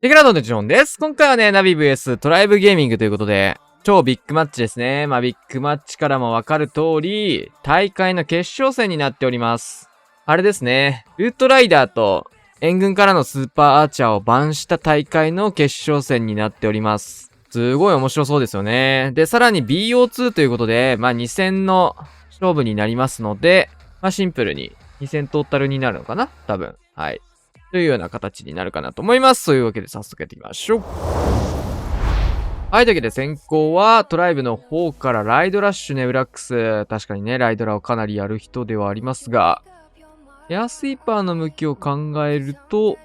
テクラドンのジョンです。今回はね、ナビ VS トライブゲーミングということで、超ビッグマッチですね。ビッグマッチからもわかる通り、大会の決勝戦になっております。あれですね、ルートライダーと援軍からのスーパーアーチャーをバンした大会の決勝戦になっております。すごい面白そうですよね。で、さらに BO2 ということで、2戦の勝負になりますので、シンプルに2戦トータルになるのかな多分。はい。というような形になるかなと思います。というわけで早速やっていきましょう。はい、というわけで先行はトライブの方からライドラッシュネウラックス。確かにね、ライドラをかなりやる人ではありますが、エアスイーパーの向きを考えると、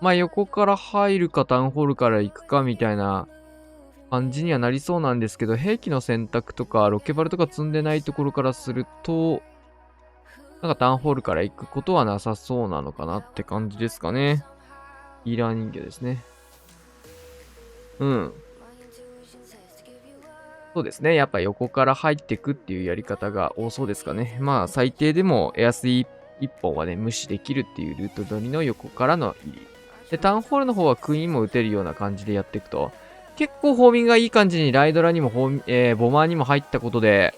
横から入るかタウンホールから行くかみたいな感じにはなりそうなんですけど、兵器の選択とかロケバルとか積んでないところからすると、タウンホールから行くことはなさそうなのかなって感じですかね。ヒーラー人形ですね。そうですね。やっぱ横から入ってくっていうやり方が多そうですかね。最低でもエアスイ1本はね、無視できるっていうルート取りの横からの入り。で、タウンホールの方はクイーンも打てるような感じでやっていくと、結構ホーミングがいい感じにライドラにもボマーにも入ったことで、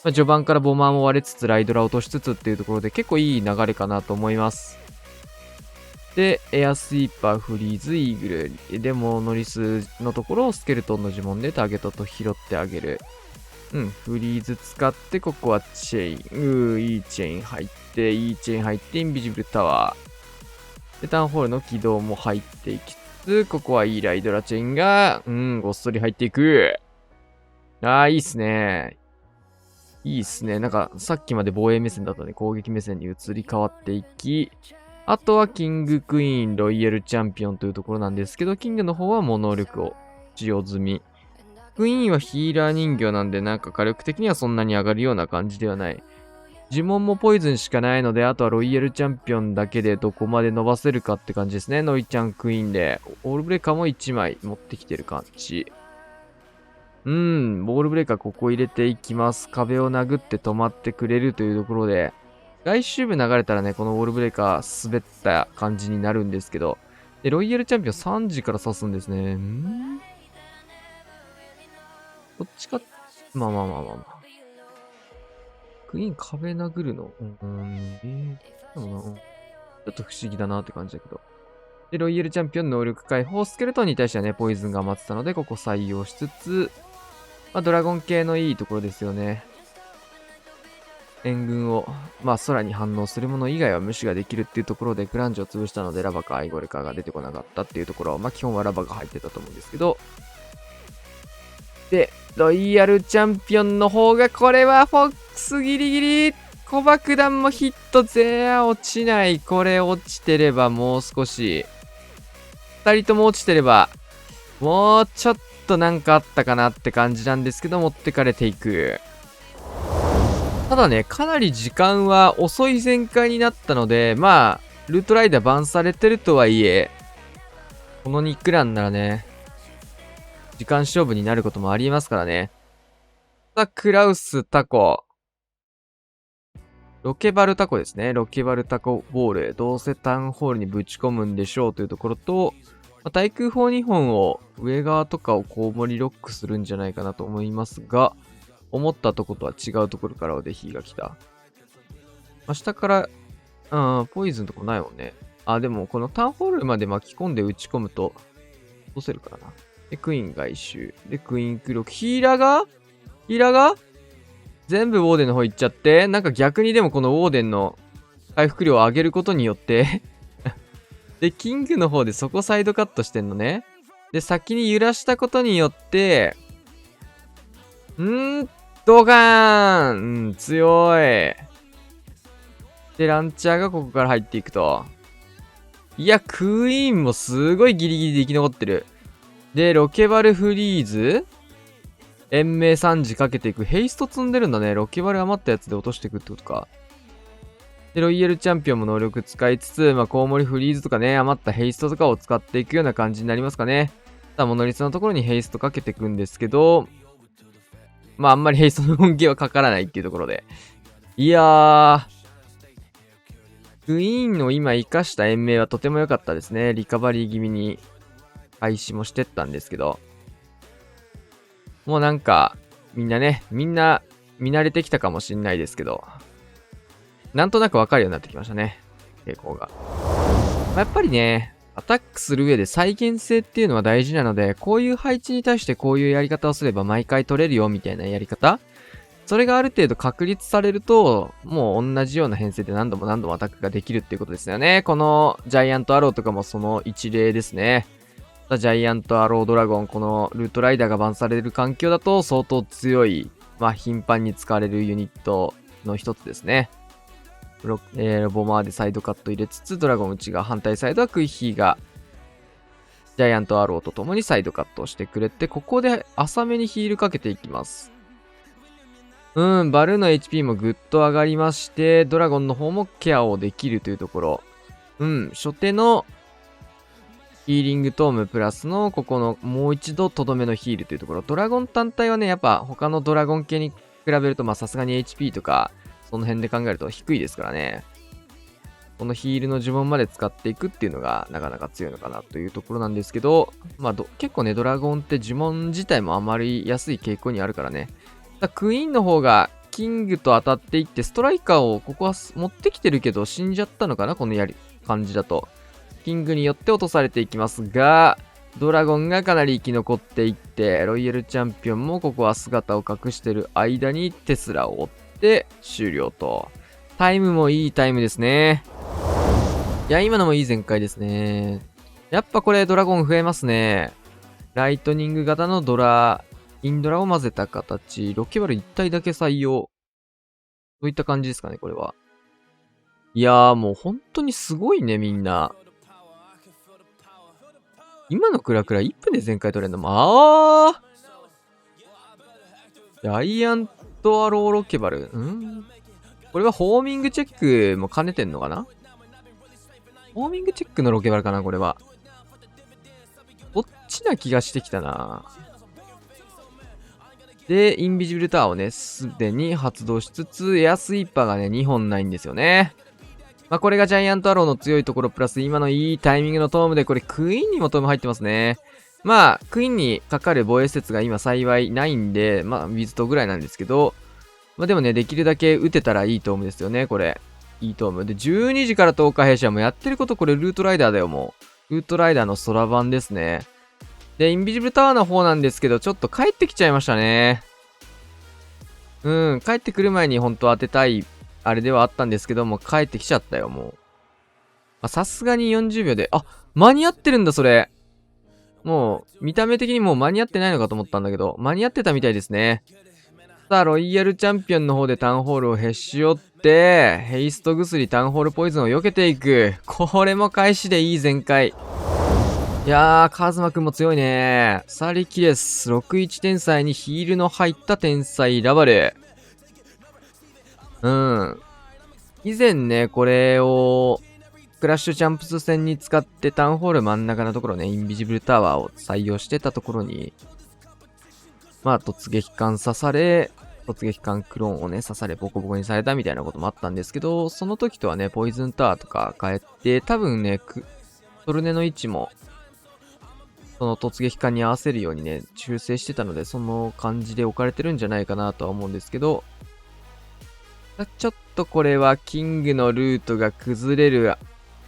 序盤からボマーも割れつつ、ライドラ落としつつっていうところで結構いい流れかなと思います。で、エアスイーパー、フリーズ、イーグル。でも、ノリスのところをスケルトンの呪文でターゲットと拾ってあげる。フリーズ使って、ここはチェイン。いいチェイン入って、いいチェイン入って、インビジブルタワー。で、タウンホールの起動も入っていきつつ、ここはいいライドラチェインが、ごっそり入っていく。いいっすね。いいっすね。さっきまで防衛目線だったので攻撃目線に移り変わっていき、あとはキングクイーン、ロイヤルチャンピオンというところなんですけど、キングの方は能力を使用済み。クイーンはヒーラー人形なんで火力的にはそんなに上がるような感じではない。呪文もポイズンしかないので、あとはロイヤルチャンピオンだけでどこまで伸ばせるかって感じですね。ノイちゃんクイーンで。オールブレーカーも1枚持ってきてる感じ。ボールブレーカーここ入れていきます。壁を殴って止まってくれるというところで、外周部流れたらね、このウォールブレーカー滑った感じになるんですけど、で、ロイヤルチャンピオン3時から刺すんですね。こっちか、まあ。クイーン壁殴るのでもな、ちょっと不思議だなって感じだけど。で、ロイヤルチャンピオン能力解放、スケルトンに対してはね、ポイズンが余ってたので、ここ採用しつつ、ドラゴン系のいいところですよね。援軍を、空に反応するもの以外は無視ができるっていうところで、クランジを潰したので、ラバかアイゴレカが出てこなかったっていうところ、基本はラバが入ってたと思うんですけど、で、ロイヤルチャンピオンの方が、これはフォックスギリギリ、小爆弾もヒット、落ちない。これ落ちてればもう少し、二人とも落ちてれば、もうちょっとあったかなって感じなんですけど、持ってかれていく。ただね、かなり時間は遅い展開になったので、ルートライダーバンされてるとはいえ、このニックランならね、時間勝負になることもありますからね。さあ、クラウスタコ。ロケバルタコですね。ロケバルタコボール。どうせタウンホールにぶち込むんでしょうというところと、対空砲2本を上側とかをコウモリロックするんじゃないかなと思いますが、思ったとことは違うところからおでひが来た。下から、ポイズンとかないもんね。でもこのタウンホールまで巻き込んで打ち込むと、どうせるかな。で、クイーン外周。で、クイーンクロック。ヒーラーが全部ウォーデンの方行っちゃって、逆にでもこのウォーデンの回復量を上げることによってで、キングの方でそこサイドカットしてんのね。で、先に揺らしたことによって、ドカーン強い。で、ランチャーがここから入っていくと。いや、クイーンもすごいギリギリで生き残ってる。で、ロケバルフリーズ延命3時かけていく。ヘイスト積んでるんだね。ロケバル余ったやつで落としていくってことか。で、ロイヤルチャンピオンも能力使いつつ、コウモリフリーズとかね、余ったヘイストとかを使っていくような感じになりますかね。さあ、モノリスのところにヘイストかけていくんですけど、あんまりヘイストの恩恵はかからないっていうところで。いやー、クイーンの今活かした延命はとても良かったですね。リカバリー気味に。開始もしてったんですけど、もうなんか、みんな見慣れてきたかもしんないですけど、なんとなくわかるようになってきましたね。傾向が。やっぱりね、アタックする上で再現性っていうのは大事なので、こういう配置に対してこういうやり方をすれば毎回取れるよみたいなやり方、それがある程度確立されると、もう同じような編成で何度も何度もアタックができるっていうことですよね。このジャイアントアローとかもその一例ですね。ジャイアントアロードラゴン、このルートライダーがバンされる環境だと相当強い、頻繁に使われるユニットの一つですね。ボマーでサイドカット入れつつ、ドラゴン内側反対サイドはクイヒーがジャイアントアローと共にサイドカットをしてくれて、ここで浅めにヒールかけていきます。バルーンの HP もぐっと上がりまして、ドラゴンの方もケアをできるというところ。初手のヒーリングトームプラスのここのもう一度とどめのヒールというところ。ドラゴン単体はね、やっぱ他のドラゴン系に比べるとさすがに HP とかその辺で考えると低いですからね。このヒールの呪文まで使っていくっていうのがなかなか強いのかなというところなんですけど、結構ね、ドラゴンって呪文自体も余りやすい傾向にあるからね。クイーンの方がキングと当たっていって、ストライカーをここは持ってきてるけど死んじゃったのかな、この感じだと。キングによって落とされていきますが、ドラゴンがかなり生き残っていって、ロイヤルチャンピオンもここは姿を隠してる間にテスラを追って終了と。タイムもいいタイムですね。いや、今のもいい全開ですね。やっぱこれドラゴン増えますね。ライトニング型のインドラを混ぜた形。ロケバル1体だけ採用。そういった感じですかね、これは。いやーもう本当にすごいね、みんな。今のクラクラ1分で全開取れるのも、ジャイアントアローロケバル。これはホーミングチェックも兼ねてんのかな？ホーミングチェックのロケバルかな、これは。こっちな気がしてきたな。で、インビジブルタワーをね、すでに発動しつつ、エアスイーパーがね、2本ないんですよね。これがジャイアントアローの強いところ、プラス今のいいタイミングのトームで、これクイーンにもトーム入ってますね。クイーンにかかる防衛施設が今幸いないんで、ウィズトぐらいなんですけど、でもね、できるだけ打てたらいいトームですよね、これ。いいトーム。で、12時から10日弊社もやってることこれルートライダーだよ、もう。ルートライダーの空版ですね。で、インビジブルタワーの方なんですけど、ちょっと帰ってきちゃいましたね。帰ってくる前に本当当てたい、あれではあったんですけども、帰ってきちゃったよ、もう。さすがに40秒で、間に合ってるんだ、それ。もう、見た目的にもう間に合ってないのかと思ったんだけど、間に合ってたみたいですね。さあ、ロイヤルチャンピオンの方でタウンホールをへし折って、ヘイスト薬、タウンホールポイズンを避けていく。これも開始でいい全開。いやー、カズマくんも強いね。サリキレス、61天才にヒールの入った天才ラバル。以前ね、これを、クラッシュチャンプス戦に使ってタウンホール真ん中のところね、インビジブルタワーを採用してたところに、突撃艦刺され、突撃艦クローンをね、刺されボコボコにされたみたいなこともあったんですけど、その時とはね、ポイズンタワーとか変えて、多分ね、トルネの位置も、その突撃艦に合わせるようにね、修正してたので、その感じで置かれてるんじゃないかなとは思うんですけど、ちょっとこれはキングのルートが崩れる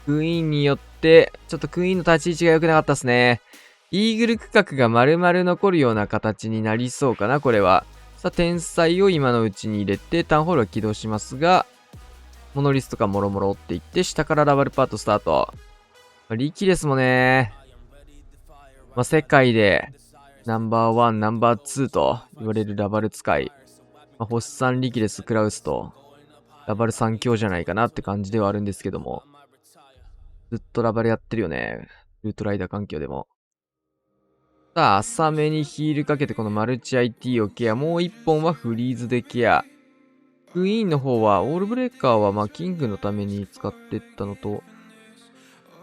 クイーンによって、ちょっとクイーンの立ち位置が良くなかったですね。イーグル区画が丸々残るような形になりそうかな、これは。さあ、天才を今のうちに入れて、タウンホールは起動しますが、モノリスとかもろもろ追っていって、下からラバルパートスタート。リキレスもね、世界でナンバーワン、ナンバーツーと言われるラバル使い。星3リキレス、クラウスと、ラバル3強じゃないかなって感じではあるんですけども。ずっとラバルやってるよね。ルートライダー環境でも。さあ、浅めにヒールかけてこのマルチ IT をケア。もう1本はフリーズでケア。クイーンの方は、オールブレーカーはキングのために使ってったのと、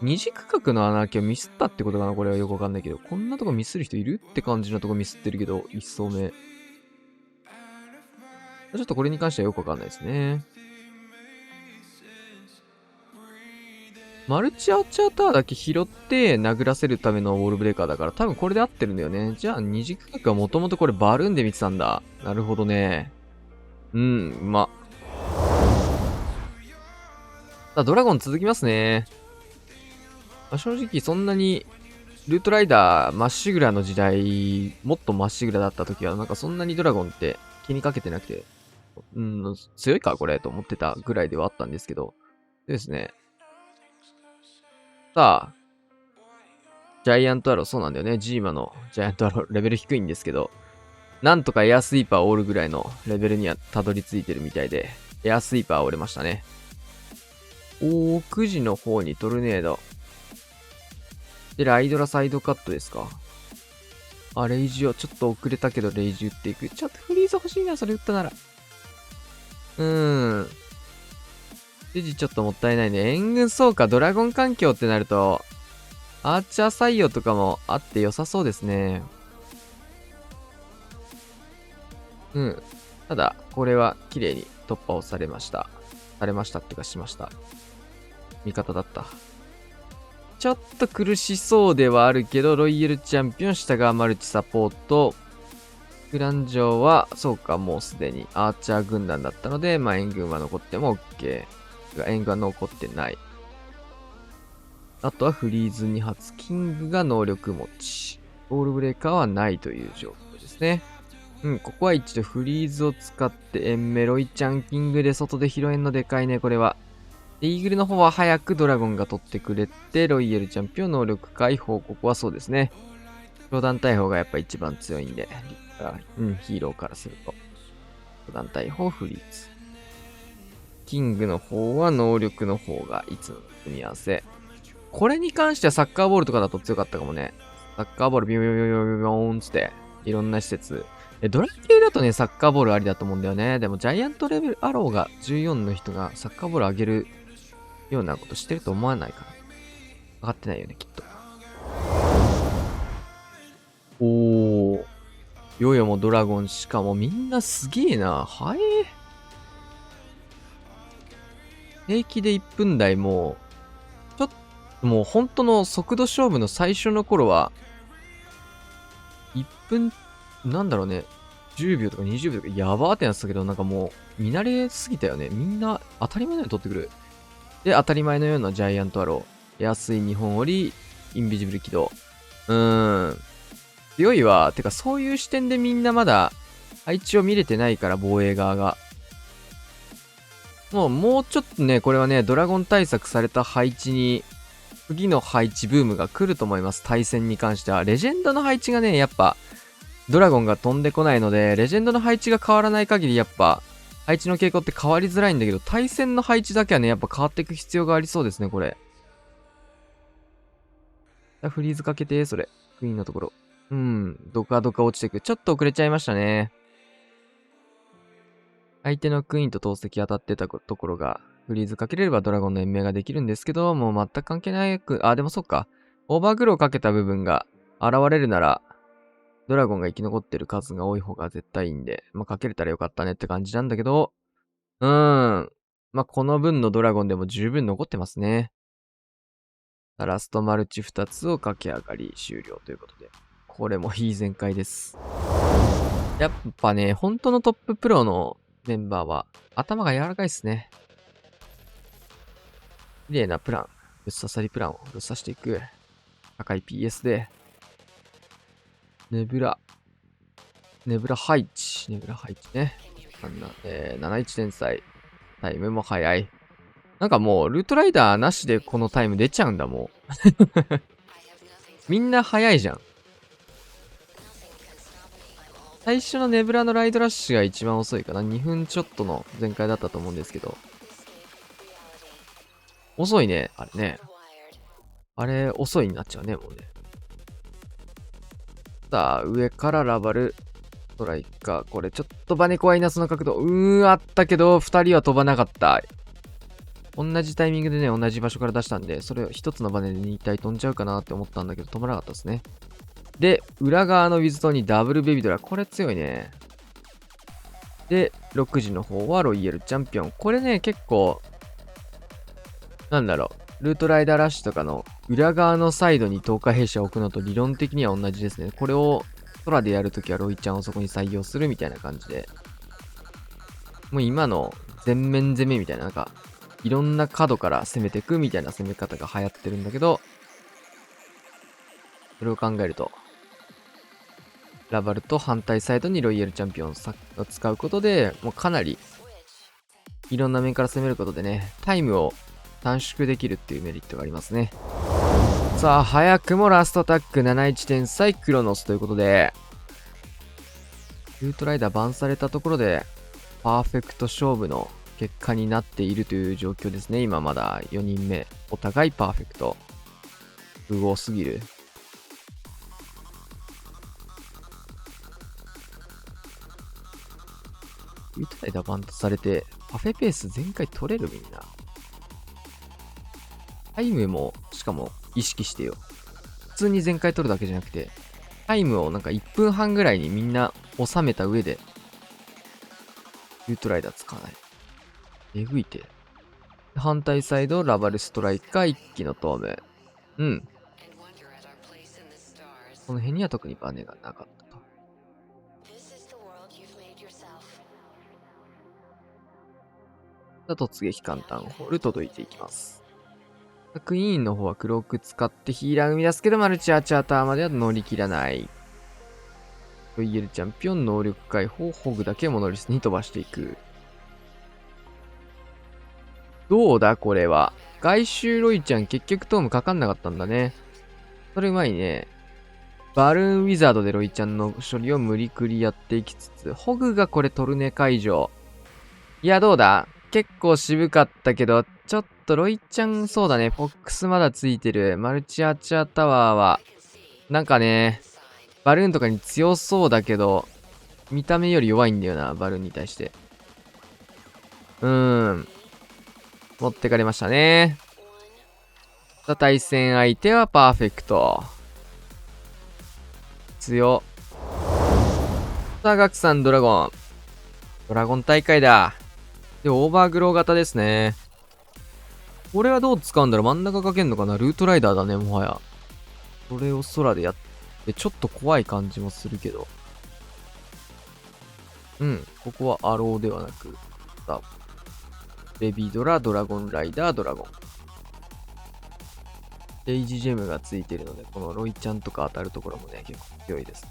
二次区画の穴開けをミスったってことかな、これはよくわかんないけど。こんなとこミスる人いるって感じのとこミスってるけど、1層目。ちょっとこれに関してはよくわかんないですね。マルチアーチャータワーだけ拾って殴らせるためのウォールブレーカーだから多分これで合ってるんだよね。じゃあ二次区画はもともとこれバルーンで見てたんだ。なるほどね。うん、さあ、ドラゴン続きますね。正直そんなにルートライダーまっしぐらの時代、もっとまっしぐらだった時はなんかそんなにドラゴンって気にかけてなくて、強いかこれと思ってたぐらいではあったんですけど。でですね。さあ、ジャイアントアロー、そうなんだよね。ジーマのジャイアントアロー、レベル低いんですけど、なんとかエアスイーパーを折るぐらいのレベルにはたどり着いてるみたいで、エアスイーパーを折れましたね。9時の方にトルネード。で、ライドラサイドカットですか。レイジをちょっと遅れたけど、レイジ打っていく。ちょっとフリーズ欲しいな、それ打ったなら。レジちょっともったいないね。援軍そうか、ドラゴン環境ってなると、アーチャー採用とかもあって良さそうですね。ただ、これは綺麗に突破をされました。ってかしました。味方だった。ちょっと苦しそうではあるけど、ロイヤルチャンピオン、下がマルチサポート。グランジョーは、そうか、もうすでにアーチャー軍団だったので、援軍は残っても OK。援軍は残ってない。あとはフリーズ2発、キングが能力持ち。オールブレーカーはないという状況ですね。ここは一度フリーズを使ってエンメロイちゃんキングで外で拾えんのでかいね、これは。で、イーグルの方は早くドラゴンが取ってくれて、ロイヤルチャンピオン能力解放、ここはそうですね。巨団大砲がやっぱ一番強いんで、ヒーローからすると。巨団大砲フリーズ。キングの方は能力の方がいつもの組み合わせ。これに関してはサッカーボールとかだと強かったかもね。サッカーボールビヨビヨビヨビヨビヨーンつって、いろんな施設。ドラ系だとね、サッカーボールありだと思うんだよね。でもジャイアントレベルアローが14の人がサッカーボール上げるようなことしてると思わないかな。分かってないよね、きっと。ヨヨもドラゴン、しかもみんなすげえな。平気で1分台ももう本当の速度勝負の最初の頃は、1分、なんだろうね、10秒とか20秒とかやばーってなってたけど、なんかもう見慣れすぎたよね。みんな当たり前のように取ってくる。で、当たり前のようなジャイアントアロー。安い日本折り、インビジブル起動。強いわ。てか、そういう視点でみんなまだ配置を見れてないから、防衛側が。もうちょっとね、これはね、ドラゴン対策された配置に、次の配置ブームが来ると思います。対戦に関しては。レジェンドの配置がね、やっぱ、ドラゴンが飛んでこないので、レジェンドの配置が変わらない限り、やっぱ、配置の傾向って変わりづらいんだけど、対戦の配置だけはね、やっぱ変わっていく必要がありそうですね、これ。フリーズかけて、それ。クイーンのところ。どかどか落ちていく。ちょっと遅れちゃいましたね。相手のクイーンと投石当たってたところが、フリーズかけれればドラゴンの延命ができるんですけど、もう全く関係なく、でもそっか。オーバーグローかけた部分が現れるなら、ドラゴンが生き残ってる数が多い方が絶対いいんで、かけれたらよかったねって感じなんだけど、この分のドラゴンでも十分残ってますね。ラストマルチ2つを駆け上がり終了ということで、これもいい全開です。やっぱね、本当のトッププロのメンバーは頭が柔らかいっすね。綺麗なプラン、ぶっ刺さりプランをぶっ刺していく。高い PS で、ネブラ配置ね。71天才。タイムも早い。なんかもう、ルートライダーなしでこのタイム出ちゃうんだ、もう。みんな早いじゃん。最初のネブラのライドラッシュが一番遅いかな。2分ちょっとの全開だったと思うんですけど。遅いね、あれね。あれ、遅いになっちゃうね、もうね。さあ、上からラバル、ストライカー。これちょっとバネ怖いな、その角度。あったけど、2人は飛ばなかった。同じタイミングでね、同じ場所から出したんで、それを一つのバネで2体飛んじゃうかなって思ったんだけど、飛ばなかったですね。で、裏側のウィズトにダブルベビドラ。これ強いね。で、6時の方はロイヤルチャンピオン。これね、結構、なんだろう。ルートライダーラッシュとかの裏側のサイドに透過弊社を置くのと理論的には同じですね。これを空でやるときはロイちゃんをそこに採用するみたいな感じで。もう今の全面攻めみたいな、なんか、いろんな角から攻めていくみたいな攻め方が流行ってるんだけど、それを考えると、ラバルと反対サイドにロイヤルチャンピオンを使うことで、もうかなりいろんな面から攻めることでね、タイムを短縮できるっていうメリットがありますね。さあ、早くもラストタック71天才クロノスということで、ルートライダーバンされたところで、パーフェクト勝負の結果になっているという状況ですね。今まだ4人目。お互いパーフェクト。すごすぎる。ルートライダーバンとされて、パフェペース全回取れるみんな。タイムも、しかも意識してよ。普通に全回取るだけじゃなくて、タイムをなんか1分半ぐらいにみんな収めた上で、ルートライダー使わない。えぐいて。反対サイド、ラバルストライカー、一気のトーム。うん。この辺には特にバネがなかったと。突撃簡単ホール届いていきます。クイーンの方はクローク使ってヒーラー生み出すけど、マルチアーチャーターまでは乗り切らない。VL チャンピオン能力解放、ホグだけモノリスに飛ばしていく。どうだこれは。外周ロイちゃん結局トームかかんなかったんだね。それうまいね。バルーンウィザードでロイちゃんの処理を無理くりやっていきつつ、ホグがこれトルネ解除。いやどうだ結構渋かったけど、ちょっとロイちゃんそうだね。フォックスまだついてる。マルチアーチャータワーは、なんかね、バルーンとかに強そうだけど、見た目より弱いんだよな、バルーンに対して。持ってかれましたね。さあ、対戦相手はパーフェクト。強。さあ、ガクさんドラゴン。ドラゴン大会だ。で、オーバーグロー型ですね。これはどう使うんだろう真ん中かけんのかなルートライダーだね、もはや。それを空でやって、ちょっと怖い感じもするけど。ここはアローではなく、さあ、ベビードラ、ドラゴンライダー、ドラゴン。レイジジェムがついてるので、このロイちゃんとか当たるところもね、結構強いですね。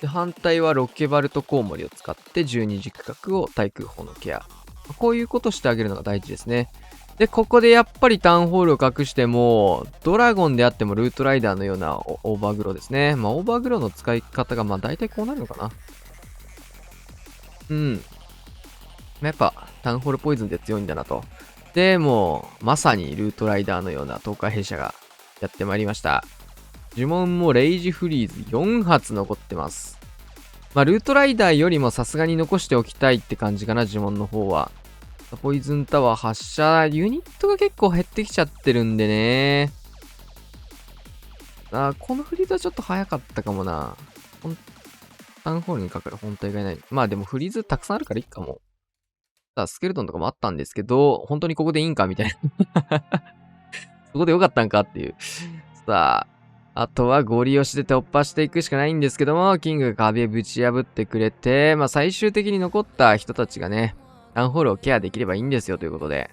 で、反対はロケバルトコウモリを使って12時区画を対空砲のケア。こういうことしてあげるのが大事ですね。で、ここでやっぱりタウンホールを隠しても、ドラゴンであってもルートライダーのようなオーバーグローですね。オーバーグローの使い方が大体こうなるのかな。やっぱタウンホールポイズンって強いんだなと。で、もう、まさにルートライダーのような東海弊社がやってまいりました。呪文もレイジフリーズ4発残ってます。ルートライダーよりもさすがに残しておきたいって感じかな、呪文の方は。ポイズンタワー発射、ユニットが結構減ってきちゃってるんでね。このフリーズはちょっと早かったかもな。タウンホールにかかる本体がいない。でもフリーズたくさんあるからいいかも。スケルトンとかもあったんですけど、本当にここでいいんかみたいな。そこでよかったんかっていう。さあ、あとはゴリ押しで突破していくしかないんですけども、キングが壁ぶち破ってくれて、最終的に残った人たちがね、タウンホールをケアできればいいんですよということで、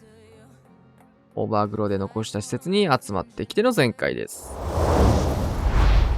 オーバーグローで残した施設に集まってきての全開です。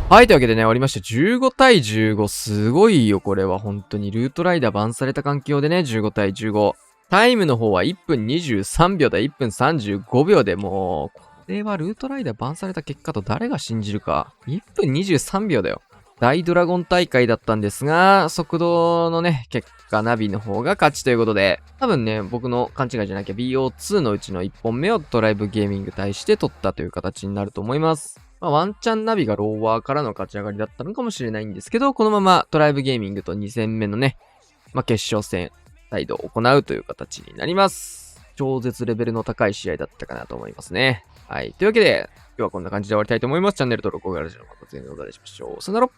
はい、というわけでね、終わりました。15対15。すごいよ、これは。本当に。ルートライダーバンされた環境でね、15対15。タイムの方は1分23秒だ。1分35秒でもう、これはルートライダーバンされた結果と誰が信じるか。1分23秒だよ。大ドラゴン大会だったんですが、速度のね、結果ナビの方が勝ちということで、多分ね、僕の勘違いじゃなきゃ BO2 のうちの1本目をドライブゲーミング対して取ったという形になると思います。ワンチャンナビがローワーからの勝ち上がりだったのかもしれないんですけど、このままドライブゲーミングと2戦目のね、決勝戦、再度行うという形になります。超絶レベルの高い試合だったかなと思いますね。はい。というわけで、今日はこんな感じで終わりたいと思います。チャンネル登録、お願いします。また次の動画でお会いしましょう。さよなら。